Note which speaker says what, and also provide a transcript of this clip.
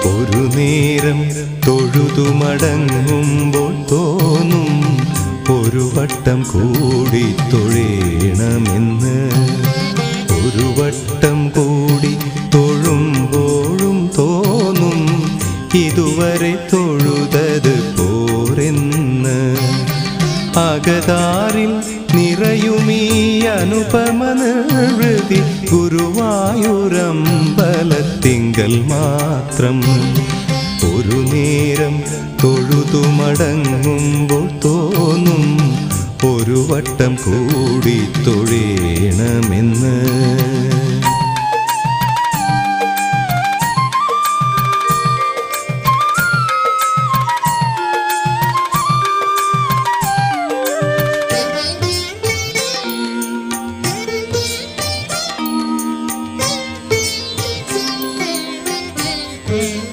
Speaker 1: ഒരു നേരം തൊഴുതു മടങ്ങുമ്പോൾ തോന്നും ഒരു വട്ടം കൂടി തൊഴേണമെന്ന്. ഒരു വട്ടം കൂടി തൊഴുമ്പോഴും തോന്നും ഇതുവരെ തൊഴുതത് പോരെന്ന്. അകതാരിൽ നിറയുമീ അനുപമ നിർവൃതി ഗുരുവായൂരമ്പലത്തിങ്കൽ മാത്രം. ഒരു നേരം തൊഴുതു മടങ്ങുമ്പോൾ തോന്നും ഒരു വട്ടം കൂടി തൊഴേണമെന്ന്.